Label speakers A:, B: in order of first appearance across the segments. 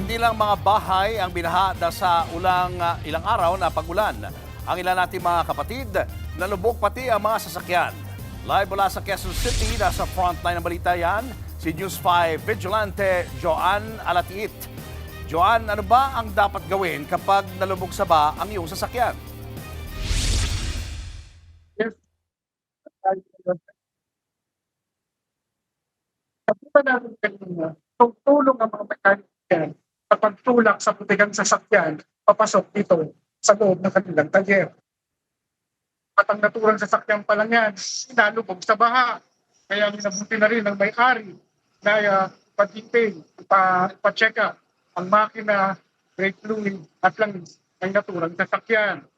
A: Hindi lang mga bahay ang binaha dahil sa ilang araw na pag-ulan. Ang ilan nating mga kapatid, nalubog pati ang mga sasakyan. Live mula sa Quezon City, nasa frontline ng balita yan, si News 5 Vigilante Joanne Alatiit. Joanne, ano ba ang dapat gawin kapag nalubog sa ba ang iyong sasakyan?
B: Nakita natin kanina, tulong ang mga mekaniko sa pagtulak sa putigang sasakyan papasok dito sa loob ng kanilang talyer. At ang naturang sasakyan pa lang yan, sinalubog sa baha. Kaya minabuti na rin ng may-ari na pa-detail, pa-check up ang makina, brake fluid at langis ng naturang sasakyan.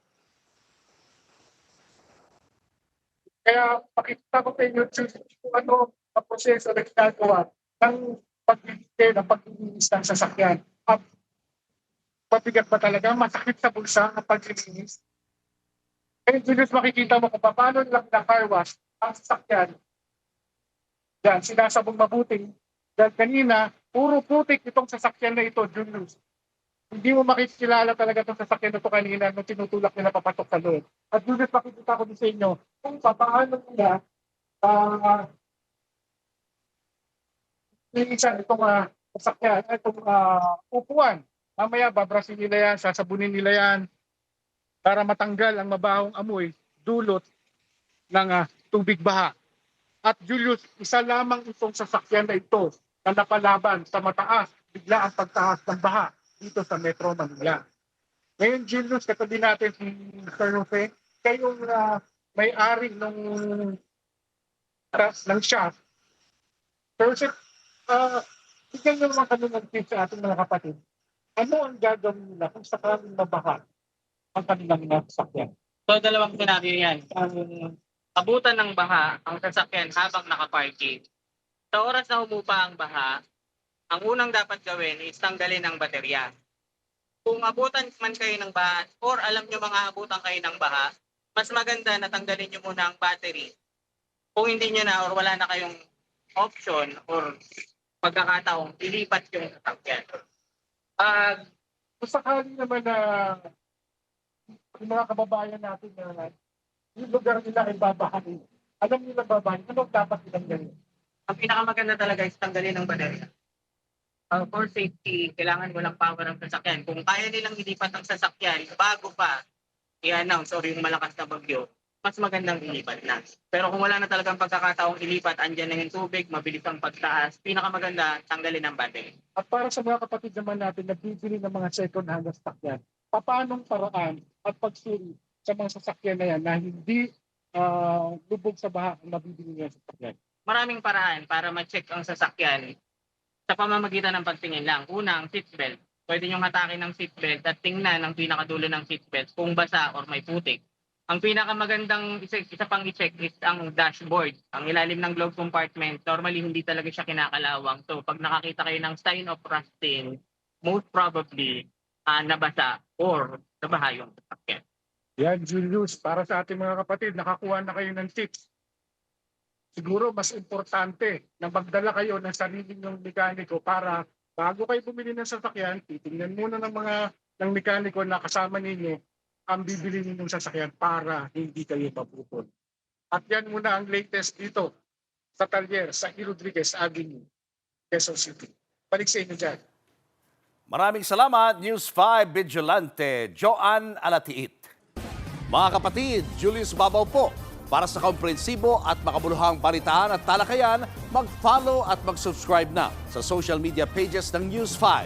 B: Kaya pakita ko sa inyo kung ano ang proseso na ginagawa ng pagbibigay ng paglilinis ng sasakyan. At mabigat ba talaga? Masakit sa bulsa ang paglilinis? Kaya Julius, makikita mo kung paano lang na car wash ang sasakyan. Yan, sinasabong mabuti. Dahil kanina, puro putik itong sasakyan na ito, Julius. Hindi mo makikilala talaga itong sasakyan na ito kanina nung tinutulak nila papasok sa loob. At Julius, makikita ko din sa inyo kung paano nila linisan itong sasakyan, itong upuan. Mamaya, babrasin nila yan, sasabunin nila yan para matanggal ang mabahong amoy dulot ng tubig baha. At Julius, isa lamang itong sasakyan na ito na napalaban sa mataas, bigla ang pagtaas ng baha dito sa Metro Manila. Ngayon, Julius, katabi natin si Sir Jose, kayong may-ari ng shaft. Sir Jose, bigyan nyo naman kami ng tips sa ating mga kapatid. Ano ang gagawin nila kung sakaling mabaha ang kanilang sasakyan?
C: So, dalawang senaryo yan. Abutan ng baha ang sasakyan habang nakaparking. Sa oras na humupa ang baha, ang unang dapat gawin is tanggalin ang baterya. Kung abutan man kayo ng baha or alam nyo mga abutan kayo ng baha, mas maganda na tanggalin nyo muna ang battery. Kung hindi nyo na or wala na kayong option or pagkakataong ilipat yung sasakyan.
B: Kung sakali naman na yung mga kababayan natin na yung lugar nila ay babahanin, alam nila babahanin, anong dapat nilang gawin?
C: Ang pinakamaganda talaga is tanggalin ang baterya. For safety, kailangan walang power ang sasakyan. Kung kaya nilang ilipat ang sasakyan bago pa i-announce or yung malakas na bagyo, mas magandang ilipat na. Pero kung wala na talagang pagkakataong ilipat, andyan na yung tubig, mabilis ang pagtaas, pinakamaganda, tanggalin ang battery.
B: At para sa mga kapatid naman natin na bibili ng mga second-hand na sasakyan, paanong paraan at pagsuri sa mga sasakyan na yan na hindi lubog sa baha ang mabibili niya sa sasakyan?
C: Maraming paraan para ma-check ang sasakyan sa pamamagitan ng pagtingin lang. Una, ang seatbelt. Pwede niyong hatakin ng seatbelt at tingnan ang pinakadulo ng seatbelt kung basa or may putik. Ang pinakamagandang isa pang i-check is ang dashboard. Ang ilalim ng glove compartment, normally hindi talaga siya kinakalawang. So pag nakakita kayo ng sign of rusting, most probably nabasa or nabaha yung sasakyan.
B: Yan, Julius, para sa ating mga kapatid, nakakuha na kayo ng tips. Siguro mas importante na magdala kayo ng sarili ng mekaniko para bago kayo bumili ng sasakyan, titingnan muna ng mekaniko na kasama ninyo ang bibili ninyong sasakyan para hindi kayo mapupul. At yan muna ang latest dito sa talyer sa E. Rodriguez Avenue, Quezon City. Balik sa inyo dyan.
A: Maraming salamat, News 5 Vigilante Joanne Alatiit. Mga kapatid, Julius Babaw po. Para sa komprehensibo at makabuluhang balitaan at talakayan, mag-follow at mag-subscribe na sa social media pages ng News 5.